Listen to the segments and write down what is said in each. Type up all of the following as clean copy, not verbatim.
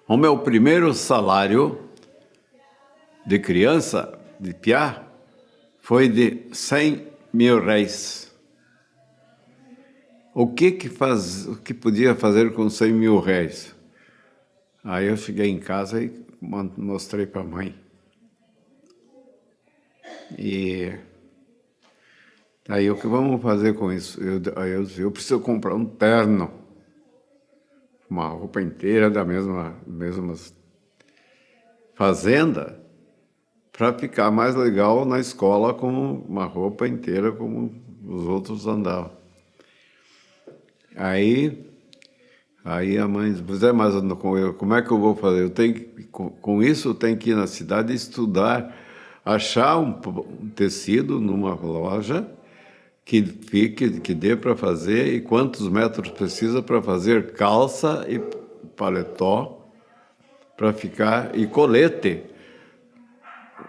O meu primeiro salário de criança, de piá, foi de 100 mil réis. O que podia fazer com 100 mil réis? Aí eu cheguei em casa e mostrei para a mãe. E aí o que vamos fazer com isso? Eu disse, eu preciso comprar um terno, uma roupa inteira da mesma fazenda, para ficar mais legal na escola com uma roupa inteira como os outros andavam. Aí a mãe disse, mas como é que eu vou fazer? Com isso eu tenho que ir na cidade estudar, achar um tecido numa loja que dê para fazer e quantos metros precisa para fazer calça e paletó para ficar e colete,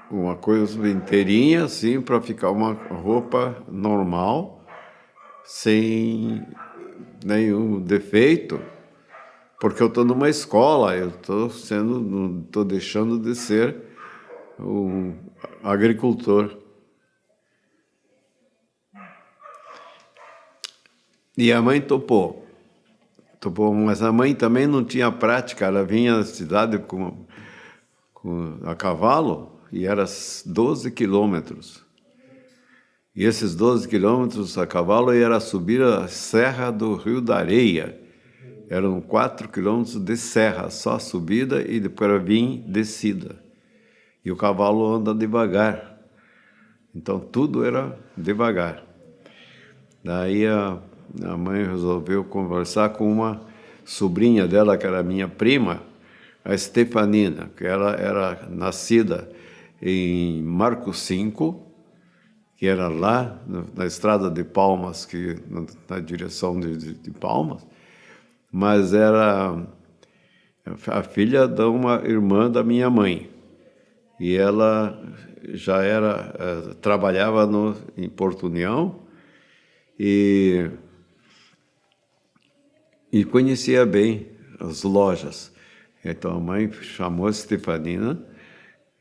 uma coisa inteirinha assim para ficar uma roupa normal, sem nenhum defeito, porque eu estou numa escola, eu estou deixando de ser um agricultor. E a mãe topou, mas a mãe também não tinha prática, ela vinha da cidade a cavalo e era 12 quilômetros. E esses 12 quilômetros a cavalo era subir a Serra do Rio da Areia. Eram 4 quilômetros de serra, só subida e depois vir descida. E o cavalo anda devagar. Então tudo era devagar. Daí a mãe resolveu conversar com uma sobrinha dela, que era minha prima, a Stefanina, que ela era nascida em Marco V, que era lá na estrada de Palmas, na direção de Palmas, mas era a filha de uma irmã da minha mãe. E ela já trabalhava em Porto União e conhecia bem as lojas. Então a mãe chamou a Stefanina,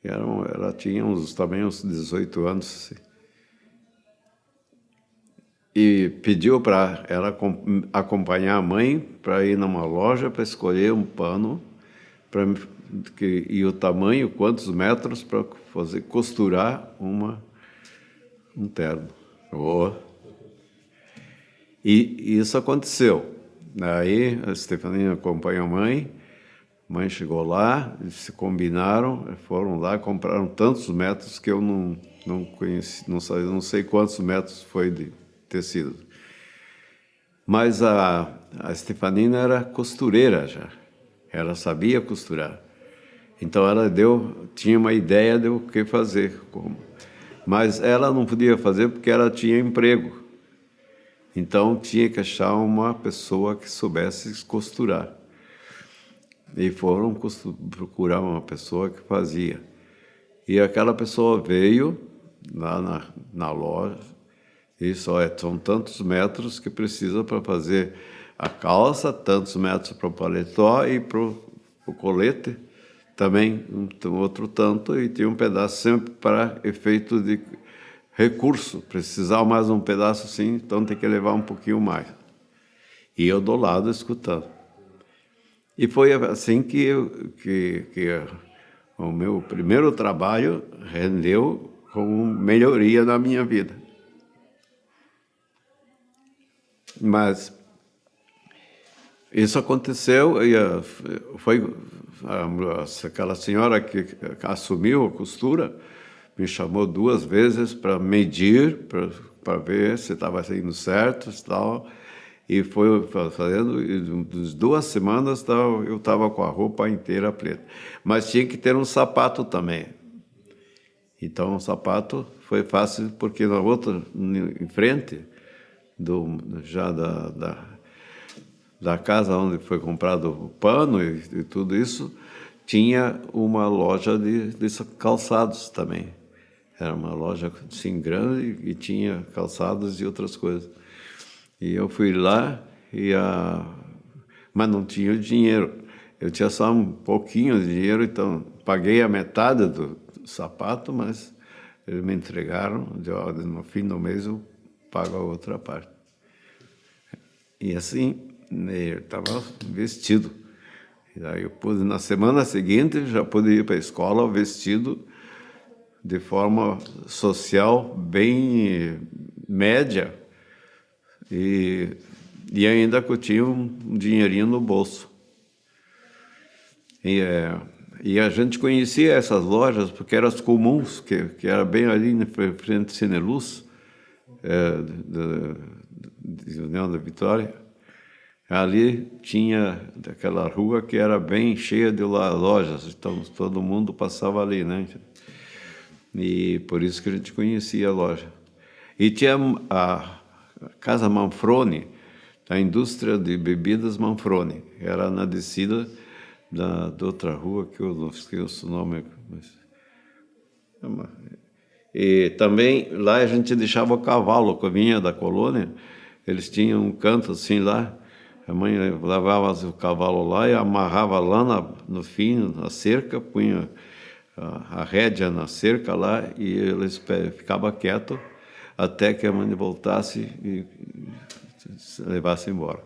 ela tinha também uns 18 anos, assim, e pediu para ela acompanhar a mãe para ir numa loja para escolher um pano e o tamanho, quantos metros para costurar um terno. E isso aconteceu. Aí a Stefanina acompanhou a mãe chegou lá, eles se combinaram, foram lá, compraram tantos metros que eu não conheci, não sei quantos metros foi de tecido. Mas a Stefanina era costureira já, ela sabia costurar. Então ela tinha uma ideia de o que fazer, mas ela não podia fazer porque ela tinha emprego. Então tinha que achar uma pessoa que soubesse costurar. E foram procurar uma pessoa que fazia. E aquela pessoa veio lá na loja e são tantos metros que precisa para fazer a calça, tantos metros para o paletó e para o colete também outro tanto, e tinha um pedaço sempre para efeito de recurso. Precisava mais um pedaço assim, então tem que levar um pouquinho mais. E eu do lado escutando. E foi assim que o meu primeiro trabalho rendeu como melhoria na minha vida. Mas isso aconteceu e foi aquela senhora que assumiu a costura, me chamou 2 vezes para medir, para ver se estava indo certo e tal. E foi fazendo, e nas 2 semanas eu estava com a roupa inteira preta. Mas tinha que ter um sapato também. Então o sapato foi fácil, porque na outra, em frente, já da casa onde foi comprado o pano e tudo isso, tinha uma loja de calçados também. Era uma loja assim grande e tinha calçados e outras coisas. E eu fui lá, mas não tinha dinheiro. Eu tinha só um pouquinho de dinheiro, então paguei a metade do sapato, mas eles me entregaram, no fim do mês eu pago a outra parte. E assim, eu estava vestido. E daí eu pude, na semana seguinte, já pude ir para a escola vestido de forma social bem média e ainda que eu tinha um dinheirinho no bolso. E a gente conhecia essas lojas porque eram as comuns, que era bem ali na frente do Cineluz, de União da Vitória. Ali tinha aquela rua que era bem cheia de lojas, então todo mundo passava ali, né? E por isso que a gente conhecia a loja. E tinha a Casa Manfroni, a indústria de bebidas Manfroni. Era na descida da outra rua, que eu não esqueço o nome. E também lá a gente deixava o cavalo, que vinha da colônia. Eles tinham um canto assim lá. A mãe levava o cavalo lá e amarrava lá no fim, na cerca, punha a rédea na cerca lá e eles ficavam quietos até que a mãe voltasse e se levasse embora.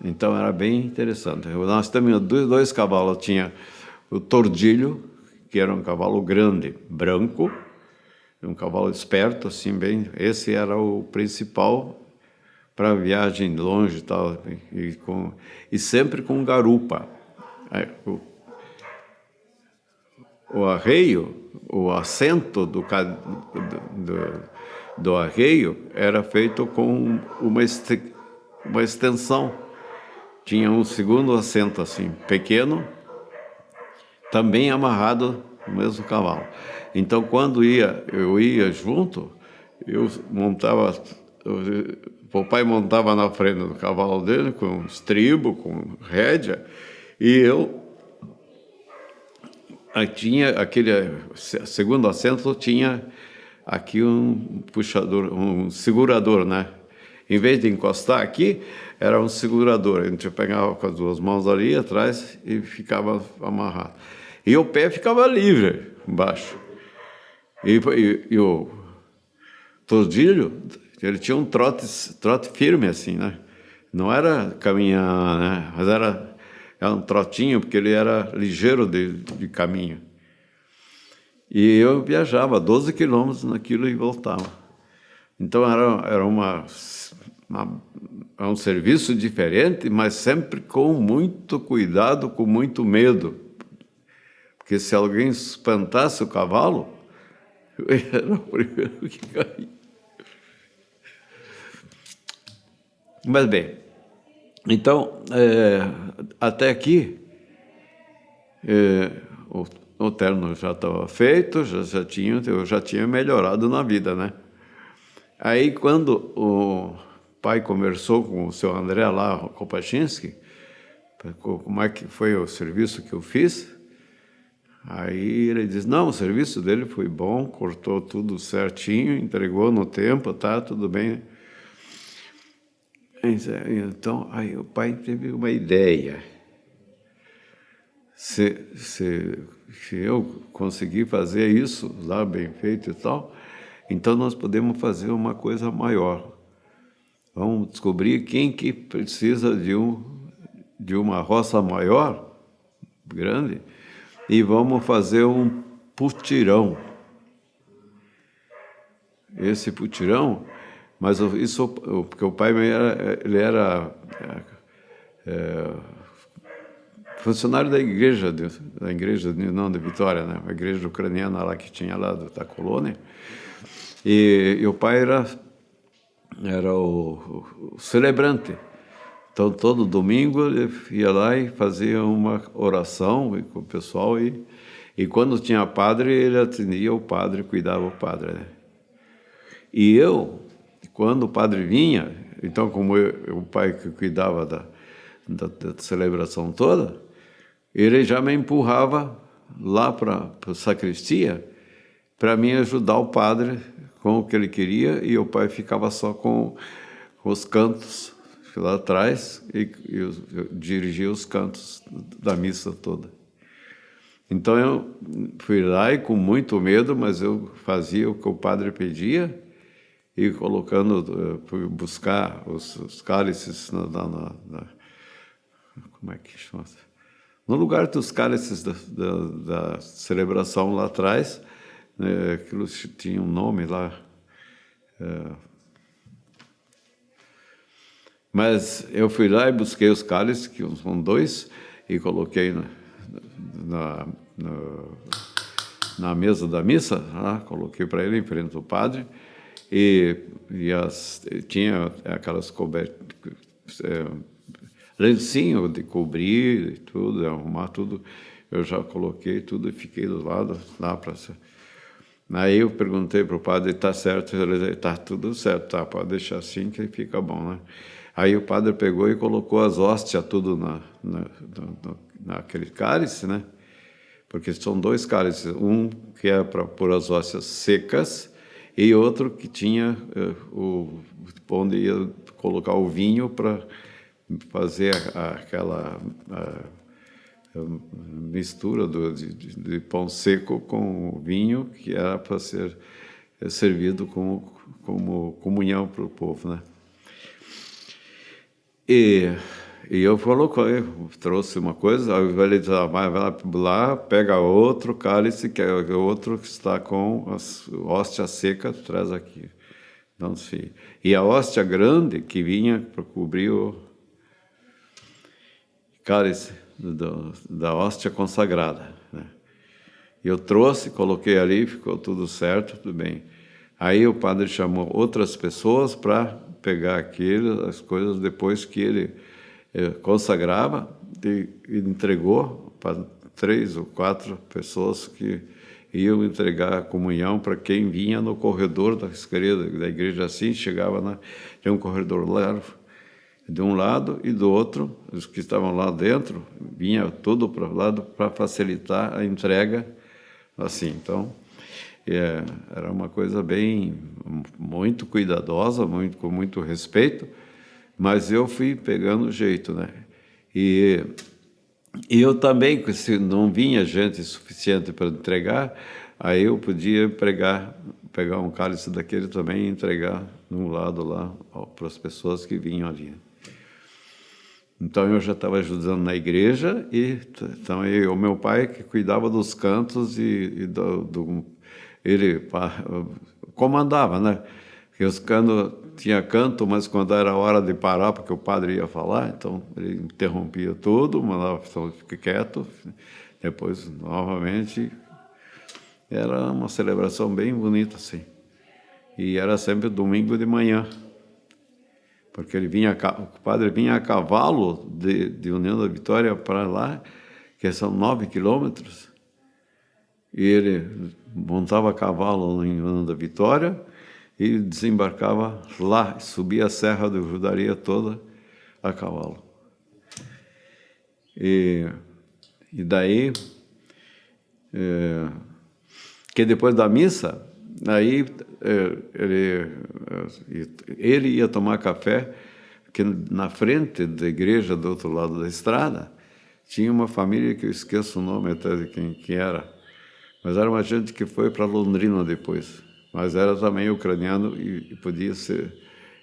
Então era bem interessante. Nós tínhamos dois cavalos. Tinha o Tordilho, que era um cavalo grande, branco, um cavalo esperto, assim, bem. Esse era o principal para viagem longe e tal, e sempre com garupa. O arreio, o assento do arreio era feito com uma extensão. Tinha um segundo assento assim, pequeno, também amarrado no mesmo cavalo. Então, quando eu ia junto, eu montava... O pai montava na frente do cavalo dele, com estribo, com rédea, e eu tinha aquele segundo assento, tinha aqui um puxador, um segurador, né? Em vez de encostar aqui, era um segurador. A gente pegava com as duas mãos ali atrás e ficava amarrado. E o pé ficava livre embaixo. E o Tordilho, ele tinha um trote firme assim, né? Não era caminhar, né? Mas era um trotinho, porque ele era ligeiro de caminho. E eu viajava 12 quilômetros naquilo e voltava. Então era um serviço diferente, mas sempre com muito cuidado, com muito medo. Porque se alguém espantasse o cavalo, eu era o primeiro que caía. Mas bem, então, até aqui, o terno já estava feito, eu já tinha melhorado na vida, né? Aí, quando o pai conversou com o seu André lá, Kopachinski, como é que foi o serviço que eu fiz, aí ele disse, não, o serviço dele foi bom, cortou tudo certinho, entregou no tempo, tá, tudo bem. Então, aí o pai teve uma ideia. Se eu conseguir fazer isso lá bem feito e tal, então nós podemos fazer uma coisa maior. Vamos descobrir quem que precisa de uma roça maior, grande, e vamos fazer um putirão. Esse putirão, mas isso porque o pai era funcionário da igreja de União da Vitória, né? A igreja ucraniana lá que tinha lá da colônia. E o pai era o celebrante. Então, todo domingo ele ia lá e fazia uma oração com o pessoal. E quando tinha padre, ele atendia o padre, cuidava do padre, né? E eu, quando o padre vinha, então, como o pai que cuidava da celebração toda, ele já me empurrava lá para a sacristia para mim ajudar o padre com o que ele queria, e o pai ficava só com os cantos fui lá atrás e eu dirigi os cantos da missa toda. Então eu fui lá e com muito medo, mas eu fazia o que o padre pedia e colocando, fui buscar os cálices como é que chama? No lugar dos cálices da celebração lá atrás, aquilo tinha um nome lá. Mas eu fui lá e busquei os cálices, que são 2, e coloquei na mesa da missa, coloquei para ele em frente ao padre, e tinha aquelas lencinho de cobrir e tudo, de arrumar tudo. Eu já coloquei tudo e fiquei do lado lá para. Aí eu perguntei para o padre, está certo? Ele disse, está tudo certo, tá, pode deixar assim que fica bom, né? Aí o padre pegou e colocou as hóstias tudo naquele cálice, né? Porque são 2 cálices, um que é para pôr as hóstias secas e outro que tinha onde ia colocar o vinho para fazer aquela mistura de pão seco com o vinho, que era para ser servido como comunhão para o povo, né? E eu trouxe uma coisa, aí ele disse, vai lá, pega outro cálice, que é outro que está com as hóstia seca, traz aqui. Então, sim. E a hóstia grande que vinha para cobrir o cálice da hóstia consagrada, né? Eu trouxe, coloquei ali, ficou tudo certo, tudo bem. Aí o padre chamou outras pessoas para pegar as coisas depois que ele consagrava e entregou para 3 ou 4 pessoas que iam entregar a comunhão para quem vinha no corredor da escada da igreja. Assim, chegava tinha um corredor largo de um lado e do outro, os que estavam lá dentro, vinha tudo para o lado para facilitar a entrega, assim. Então, era uma coisa muito cuidadosa, com muito respeito, mas eu fui pegando o jeito, né? E eu também, se não vinha gente suficiente para entregar, aí eu podia pegar um cálice daquele também e entregar de um lado lá para as pessoas que vinham ali. Então eu já estava ajudando na igreja, e então o meu pai que cuidava dos cantos ele comandava, né? Porque tinha canto, mas quando era hora de parar, porque o padre ia falar, então ele interrompia tudo, mandava ficar quieto, depois novamente. Era uma celebração bem bonita, assim. E era sempre domingo de manhã, porque o padre vinha a cavalo de União da Vitória para lá, que são 9 quilômetros, e ele montava a cavalo em União da Vitória e desembarcava lá, subia a Serra do Judaria toda a cavalo. E daí, que depois da missa, aí ele ia tomar café, que na frente da igreja, do outro lado da estrada, tinha uma família que eu esqueço o nome até de quem era, mas era uma gente que foi para Londrina depois, mas era também ucraniano e podia ser,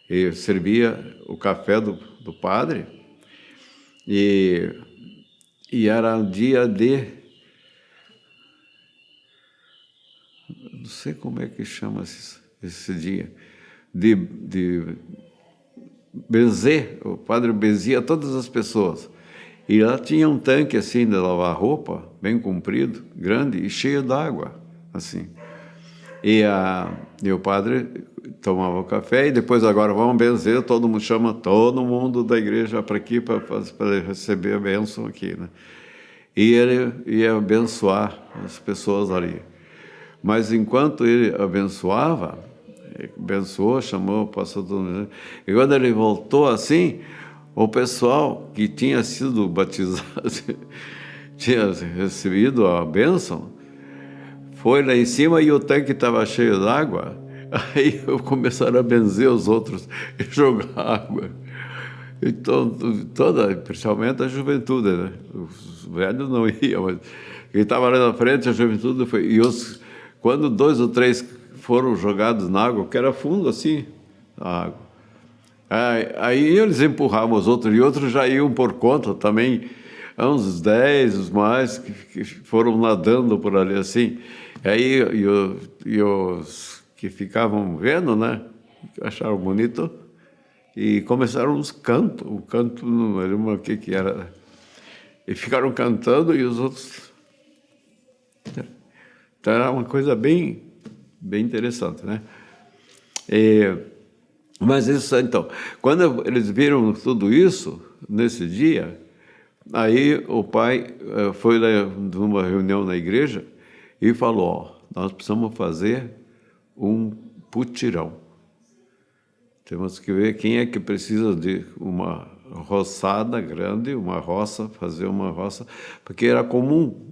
e servia o café do padre, e era dia não sei como é que chama esse dia, de benzer, o padre benzia todas as pessoas. E lá tinha um tanque assim de lavar roupa, bem comprido, grande e cheio d'água, assim. E o padre tomava o café e depois, agora vamos benzer, todo mundo chama todo mundo da igreja para aqui para receber a bênção aqui, né? E ele ia abençoar as pessoas ali. Mas enquanto ele abençoava, chamou o pastor, e quando ele voltou assim, o pessoal que tinha sido batizado, tinha recebido a bênção, foi lá em cima e o tanque estava cheio d'água. Aí começaram a benzer os outros e jogar água. Então, toda, principalmente a juventude, né? Os velhos não iam, mas quem estava ali na frente, a juventude foi. Quando 2 ou 3 foram jogados na água, que era fundo assim, a água. Aí eles empurravam os outros, e outros já iam por conta também, uns 10, os mais, que foram nadando por ali assim. Aí os que ficavam vendo, né, acharam bonito, e começaram os cantos. O canto, não lembro o que era. E ficaram cantando e os outros... Então era uma coisa bem, bem interessante, né? Mas isso, então, quando eles viram tudo isso, nesse dia, aí o pai foi lá numa reunião na igreja e falou, ó, nós precisamos fazer um putirão. Temos que ver quem é que precisa de uma roçada grande, uma roça, fazer uma roça, porque era comum,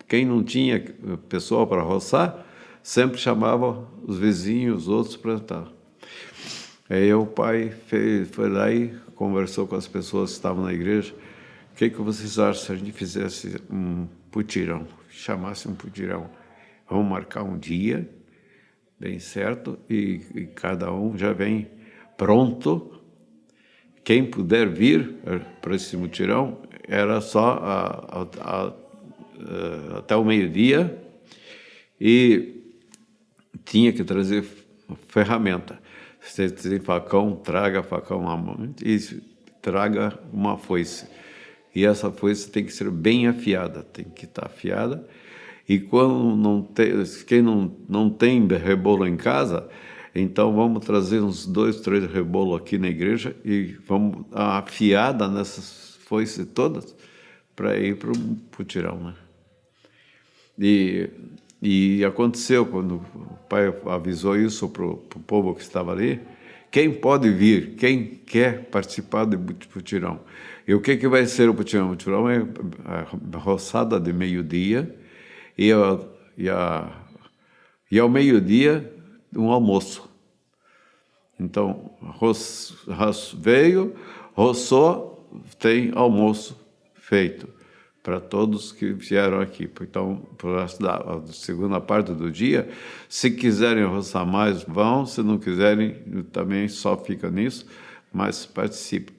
quem não tinha pessoa para roçar, sempre chamava os vizinhos, os outros para estar. Aí o pai foi lá e conversou com as pessoas que estavam na igreja. O que vocês acham se a gente fizesse um putirão, chamasse um putirão? Vamos marcar um dia, bem certo, e cada um já vem pronto. Quem puder vir para esse mutirão era só até o meio-dia e tinha que trazer ferramenta. Se tem facão, traga facão à mão e traga uma foice. E essa foice tem que ser bem afiada, tem que estar afiada. E quando quem não tem rebolo em casa, então vamos trazer uns 2, 3 rebolos aqui na igreja e vamos dar uma afiada nessas foices todas para ir para o putirão, né? E aconteceu, quando o pai avisou isso para o povo que estava ali, quem pode vir, quem quer participar do putirão. E o que vai ser o putirão? O putirão é a roçada de meio-dia e ao meio-dia um almoço. Então, veio, roçou, tem almoço feito para todos que vieram aqui. Então, para a segunda parte do dia, se quiserem roçar mais, vão. Se não quiserem, também só fica nisso, mas participam.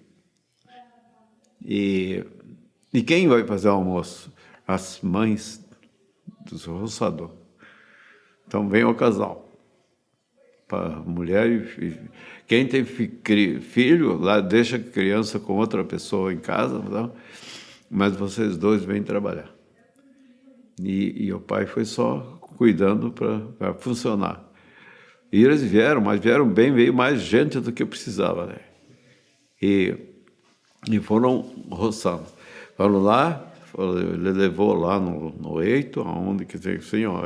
E quem vai fazer o almoço? As mães dos roçadores. Então, vem o casal. Para mulher e filho. Quem tem filho, lá deixa a criança com outra pessoa em casa, não? Mas vocês dois vêm trabalhar. E o pai foi só cuidando para funcionar. E eles vieram, mas vieram bem, veio mais gente do que eu precisava, né? E foram roçando. Foram lá, ele levou lá no eito, onde que tem assim, ó,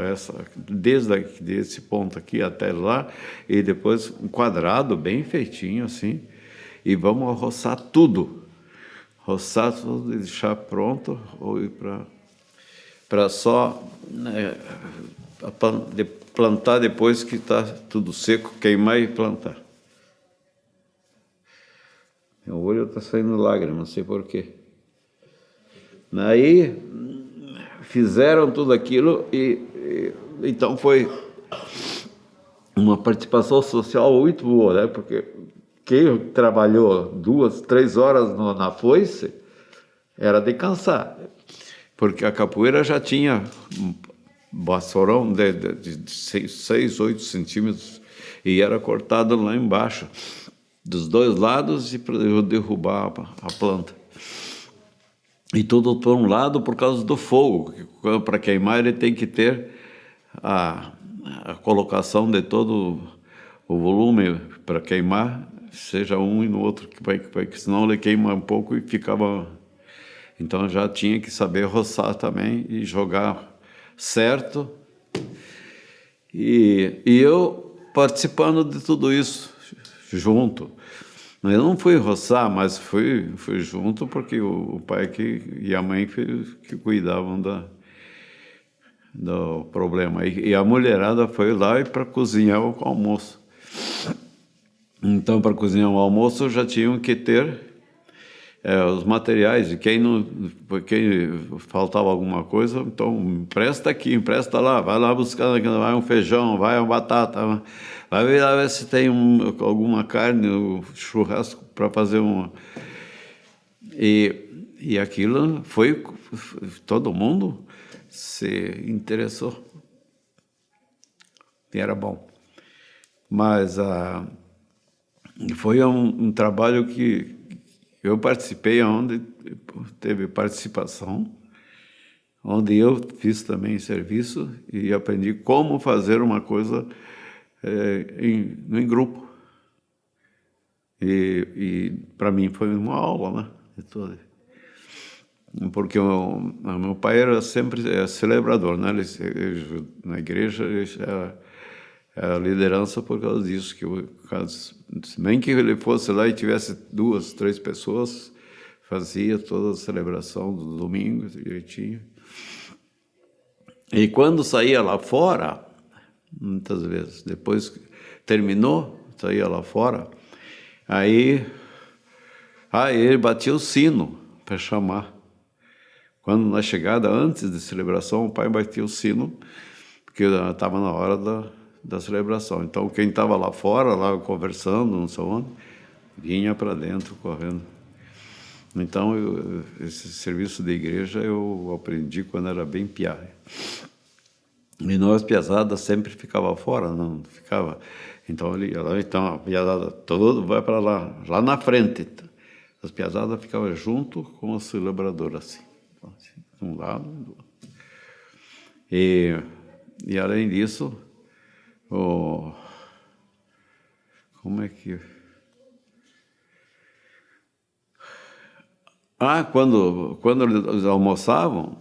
desde esse ponto aqui até lá, e depois um quadrado bem feitinho assim, e vamos roçar tudo. Roçar tudo e deixar pronto, ou ir para só, né, plantar depois que está tudo seco, queimar e plantar. Meu olho está saindo lágrimas, não sei porquê. Aí fizeram tudo aquilo e então foi uma participação social muito boa, né? Porque quem trabalhou 2, 3 horas na foice era de cansar, porque a capoeira já tinha um vassourão de 6, 8 centímetros e era cortado lá embaixo, dos 2 lados, e para derrubar a planta. E tudo por um lado por causa do fogo, para queimar ele tem que ter a colocação de todo o volume para queimar, seja um e no outro, que senão ele queima um pouco e ficava... Então já tinha que saber roçar também e jogar certo. E eu participando de tudo isso junto. Eu não fui roçar, mas fui junto porque o pai e a mãe que cuidavam do problema. E a mulherada foi lá para cozinhar o almoço. Então, para cozinhar o almoço, já tinham que ter os materiais, e quem faltava alguma coisa, então empresta aqui, empresta lá, vai lá buscar, vai um feijão, vai uma batata, vai ver se tem alguma carne, um churrasco para fazer uma. E aquilo foi, todo mundo se interessou. E era bom. Mas foi um trabalho que eu participei, onde teve participação, onde eu fiz também serviço e aprendi como fazer uma coisa em grupo. E para mim foi uma aula, né? Porque o meu pai era sempre celebrador, né? Na igreja ele era liderança por causa disso, nem que ele fosse lá e tivesse 2, 3 pessoas, fazia toda a celebração do domingo direitinho. E quando saía lá fora, muitas vezes, depois que terminou, saía lá fora, aí ele batia o sino para chamar. Quando na chegada, antes da celebração, o pai batia o sino, porque estava na hora da celebração. Então, quem estava lá fora, lá conversando, não sei onde, vinha para dentro correndo. Então, esse serviço de igreja eu aprendi quando era bem piá. E nós, piazada, sempre ficava fora, não ficava. Então, ele ia lá, então a piazada toda vai para lá na frente. As piazadas ficavam junto com o celebrador, assim, de um lado e do outro. E além disso, como é que... quando eles almoçavam,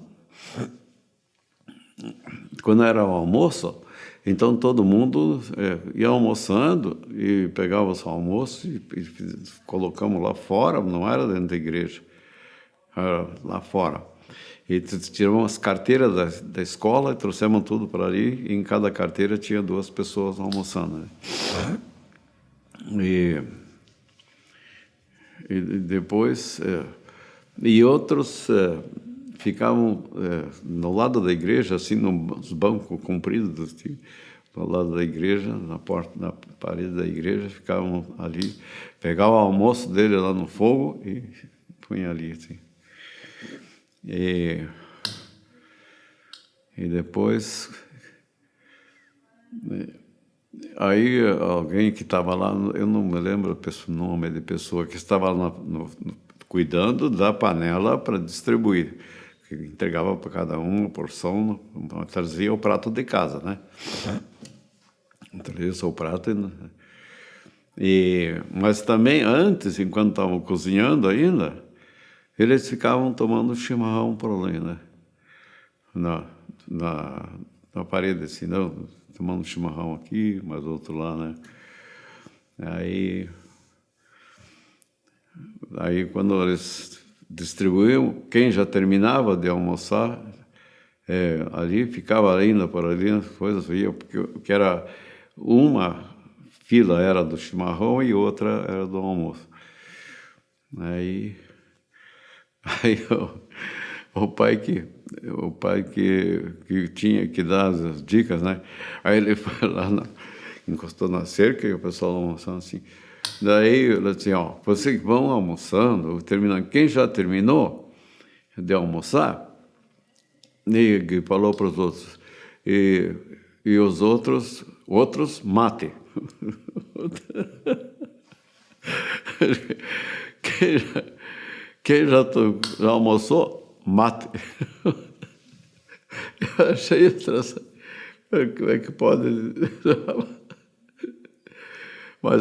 quando era o almoço, então todo mundo ia almoçando e pegava o seu almoço e colocamos lá fora, não era dentro da igreja, era lá fora. E tiramos as carteiras da escola e trouxemos tudo para ali, e em cada carteira tinha 2 pessoas almoçando. Né? E depois... E outros ficavam no lado da igreja, assim, nos bancos compridos, assim, do lado da igreja, na parede da igreja, ficavam ali, pegavam o almoço dele lá no fogo e punham ali, assim. E depois... Aí alguém que estava lá, eu não me lembro o nome de pessoa, que estava lá cuidando da panela para distribuir, que entregava para cada um uma porção, trazia o prato de casa, né? Trazia o prato. Mas também antes, enquanto estavam cozinhando ainda, eles ficavam tomando chimarrão por ali, né? Na parede, assim, não, tomando chimarrão aqui, mas outro lá, né? Aí quando eles distribuíam, quem já terminava de almoçar, ali ficava ainda por ali, as coisas ia, porque era uma fila era do chimarrão e outra era do almoço. Aí o pai que tinha que dar as dicas, né? Aí ele foi lá, encostou na cerca e o pessoal almoçando assim. Daí ele disse, vocês vão almoçando, terminando. Quem já terminou de almoçar, e falou para os outros, e os outros mate. Quem já almoçou, mate. Eu achei interessante. Como é que pode... Mas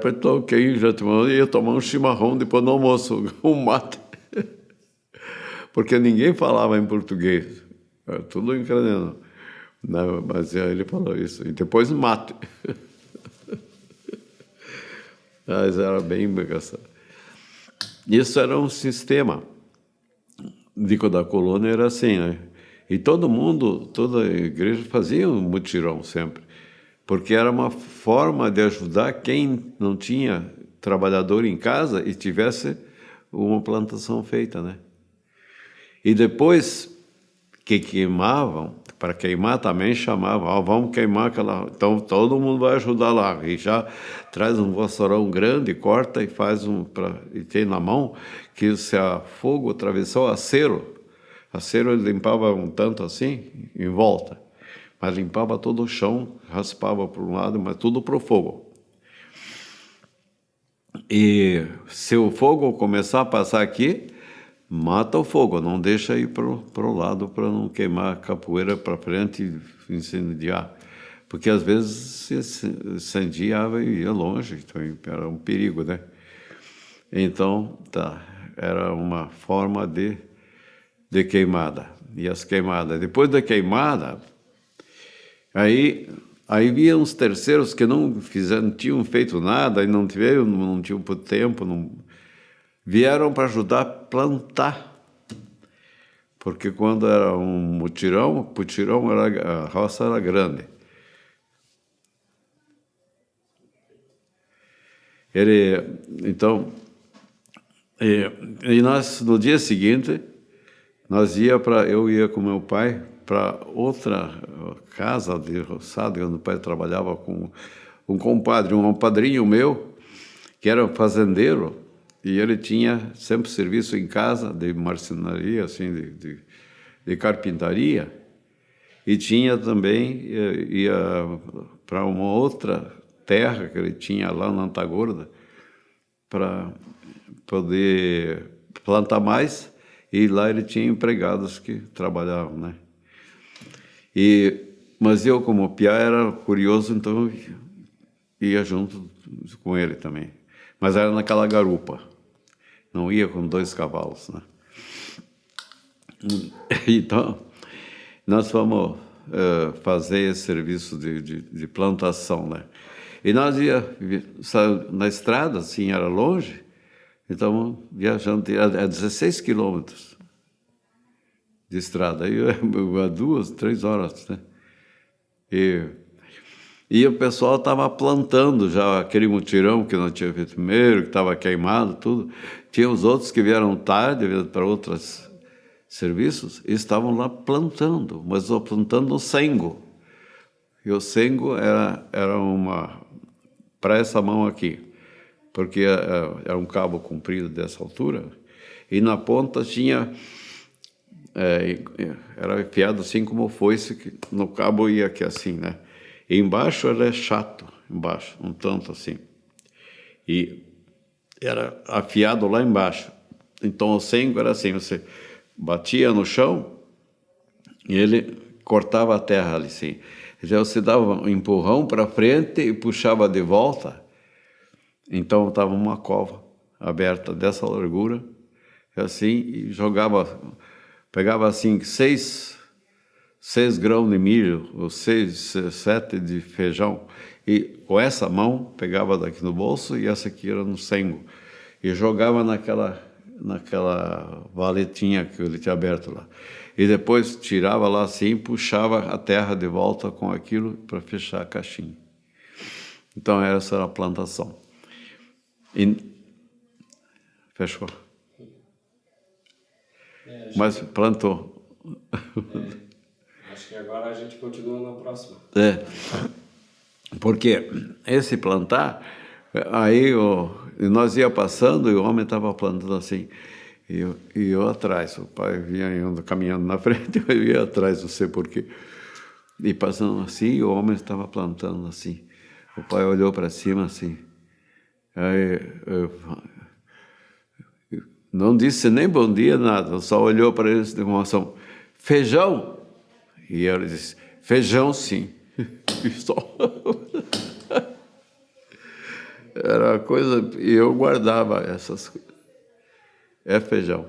então, quem já tomou ia tomar um chimarrão depois do almoço, um mate. Porque ninguém falava em português, era tudo em ucraniano. Mas ele falou isso, e depois mate. Mas era bem engraçado. Isso era um sistema. Digo, da colônia era assim, né? E toda a igreja fazia um mutirão sempre. Porque era uma forma de ajudar quem não tinha trabalhador em casa e tivesse uma plantação feita, né? E depois que queimavam, para queimar também chamavam, vamos queimar aquela... Então todo mundo vai ajudar lá. E já traz um vassourão grande, corta e faz e tem na mão que se a fogo atravessou acero ele limpava um tanto assim, em volta. Mas limpava todo o chão, raspava para um lado, mas tudo para o fogo. E se o fogo começar a passar aqui, mata o fogo, não deixa ir para o lado para não queimar a capoeira para frente e incendiar. Porque às vezes se incendiava e ia longe, então era um perigo, né? Então, era uma forma de queimada. E as queimadas. Depois da queimada, aí vinham os terceiros que não tinham feito nada e não tinham tempo, vieram para ajudar a plantar. Porque quando era um mutirão, a roça era grande. Então, e nós, no dia seguinte, eu ia com meu pai para outra casa de roçado, onde o pai trabalhava com um compadre, um padrinho meu, que era fazendeiro, e ele tinha sempre serviço em casa de marcenaria, assim, de carpintaria, e tinha também, ia para uma outra terra que ele tinha lá na Antagorda, para poder plantar mais, e lá ele tinha empregados que trabalhavam, né? Mas eu, como piá, era curioso, então ia junto com ele também. Mas era naquela garupa, não ia com 2 cavalos, né? Então, nós fomos fazer esse serviço de plantação, né? E nós na estrada, assim, era longe, então viajando a 16 quilômetros de estrada, aí a 2, 3 horas, né? E o pessoal estava plantando já aquele mutirão que não tinha feito primeiro, que estava queimado, tudo. Tinha os outros que vieram tarde, para outros serviços, e estavam lá plantando, mas plantando no sengo. E o sengo era para essa mão aqui, porque era um cabo comprido dessa altura, e na ponta tinha... era enfiado assim como foice, que no cabo ia aqui assim, né? E embaixo ele é chato, embaixo, um tanto assim. E era afiado lá embaixo. Então o sengo era assim, você batia no chão e ele cortava a terra ali, assim. Então você dava um empurrão para frente e puxava de volta. Então estava uma cova aberta dessa largura, assim, e pegava assim 6 grãos de milho, ou 7 de feijão, e com essa mão pegava daqui no bolso e essa aqui era no sengo, e jogava naquela valetinha que ele tinha aberto lá. E depois tirava lá assim, puxava a terra de volta com aquilo para fechar a caixinha. Então essa era a plantação. E fechou. Mas plantou. Acho que agora a gente continua na próxima. Porque esse plantar, aí nós ia passando e o homem estava plantando assim, e eu atrás, o pai vinha caminhando na frente, eu ia atrás, não sei porquê. E passando assim, e o homem estava plantando assim. O pai olhou para cima assim, aí não disse nem bom dia, nada, só olhou para eles de uma ação, feijão? E ele disse, feijão sim. E só... Era coisa... E eu guardava essas coisas. É feijão.